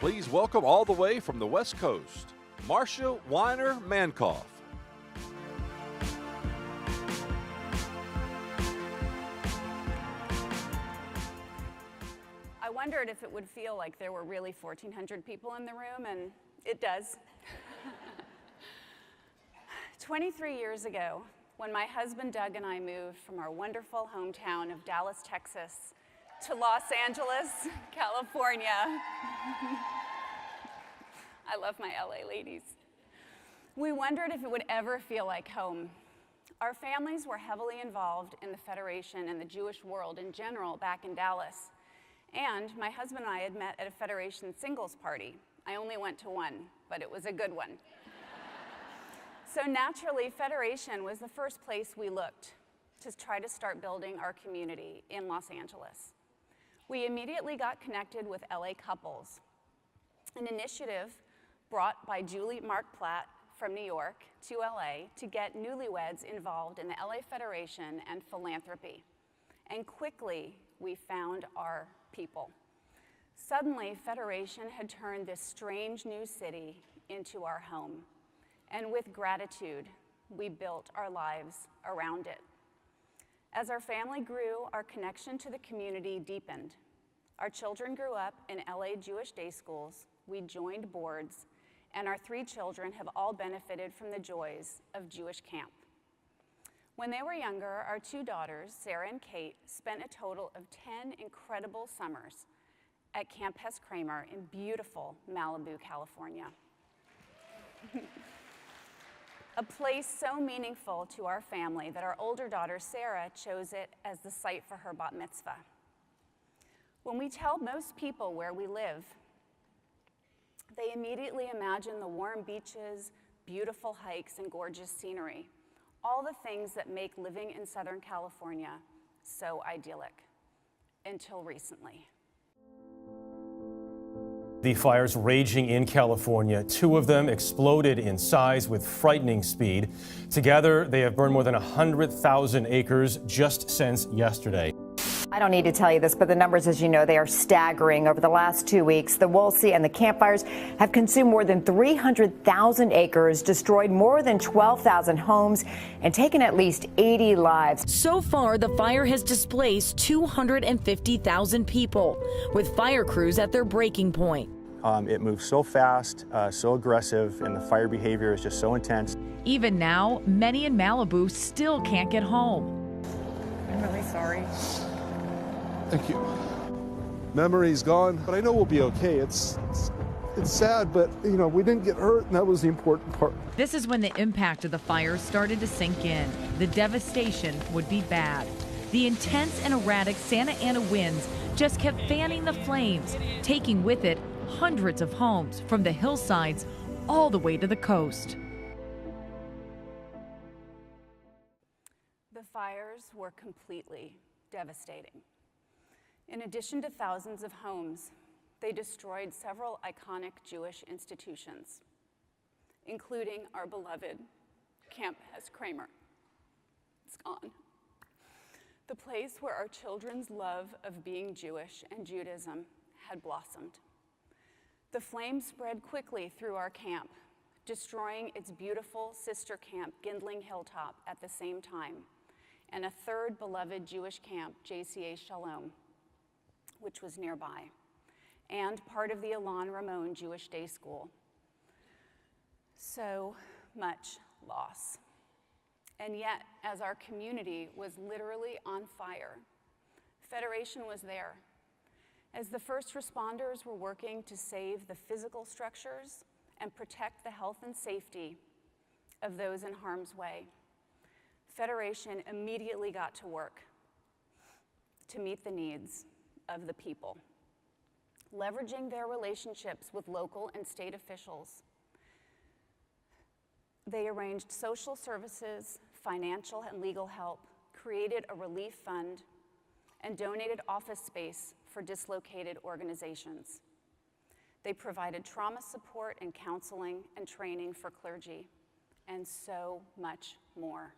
Please welcome all the way from the West Coast, Marcia, Weiner, Mankoff. I wondered if it would feel like there were really 1,400 people in the room, and it does. 23 years ago, when my husband Doug and I moved from our wonderful hometown of Dallas, Texas, to Los Angeles, California. I love my LA ladies. We wondered if it would ever feel like home. Our families were heavily involved in the Federation and the Jewish world in general back in Dallas. And my husband and I had met at a Federation singles party. I only went to one, but it was a good one. So naturally, Federation was the first place we looked to try to start building our community in Los Angeles. We immediately got connected with LA Couples, an initiative brought by Julie Mark Platt from New York to LA to get newlyweds involved in the LA Federation and philanthropy. And quickly, we found our people. Suddenly, Federation had turned this strange new city into our home. And with gratitude, we built our lives around it. As our family grew, our connection to the community deepened. Our children grew up in LA Jewish day schools, we joined boards, and our 3 children have all benefited from the joys of Jewish camp. When they were younger, our 2 daughters, Sarah and Kate, spent a total of 10 incredible summers at Camp Hess Kramer in beautiful Malibu, California. A place so meaningful to our family that our older daughter, Sarah, chose it as the site for her bat mitzvah. When we tell most people where we live, they immediately imagine the warm beaches, beautiful hikes, and gorgeous scenery, all the things that make living in Southern California so idyllic, until recently. The fires raging in California, 2 of them exploded in size with frightening speed. Together, they have burned more than 100,000 acres just since yesterday. I don't need to tell you this, but the numbers, as you know, they are staggering. Over the last 2 weeks, the ILOJC and the campfires have consumed more than 300,000 acres, destroyed more than 12,000 homes, and taken at least 80 lives. So far, the fire has displaced 250,000 people, with fire crews at their breaking point. It moves so fast, so aggressive, and the fire behavior is just so intense. Even now, many in Malibu still can't get home. I'm really sorry. Thank you. Memory's gone, but I know we'll be okay. It's sad, but you know, we didn't get hurt, and that was the important part. This is when the impact of the fire started to sink in. The devastation would be bad. The intense and erratic Santa Ana winds just kept fanning the flames, taking with it hundreds of homes from the hillsides all the way to the coast. The fires were completely devastating. In addition to thousands of homes, they destroyed several iconic Jewish institutions, including our beloved Camp Hess Kramer. It's gone. The place where our children's love of being Jewish and Judaism had blossomed. The flames spread quickly through our camp, destroying its beautiful sister camp, Gindling Hilltop, at the same time, and a third beloved Jewish camp, JCA Shalom, which was nearby, and part of the Elon Ramon Jewish Day School. So much loss. And yet, as our community was literally on fire, Federation was there. As the first responders were working to save the physical structures and protect the health and safety of those in harm's way, Federation immediately got to work to meet the needs of the people, leveraging their relationships with local and state officials. They arranged social services, financial and legal help, created a relief fund, and donated office space for dislocated organizations. They provided trauma support and counseling and training for clergy, and so much more.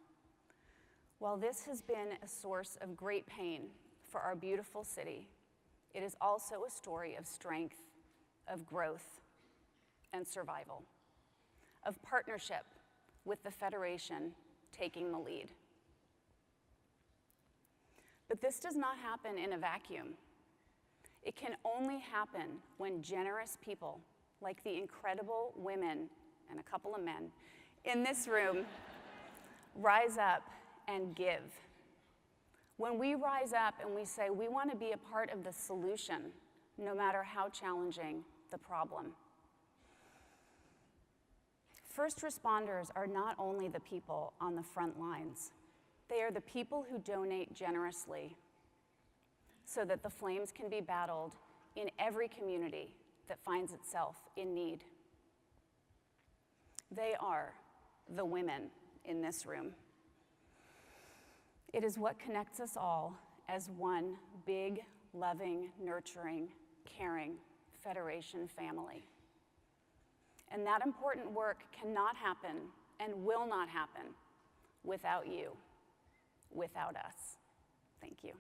While this has been a source of great pain for our beautiful city, it is also a story of strength, of growth and survival, of partnership with the Federation taking the lead. But this does not happen in a vacuum. It can only happen when generous people, like the incredible women and a couple of men in this room, rise up and give. When we rise up and we say we want to be a part of the solution, no matter how challenging the problem. First responders are not only the people on the front lines, they are the people who donate generously so that the flames can be battled in every community that finds itself in need. They are the women in this room. It is what connects us all as one big, loving, nurturing, caring Federation family. And that important work cannot happen and will not happen without you, without us. Thank you.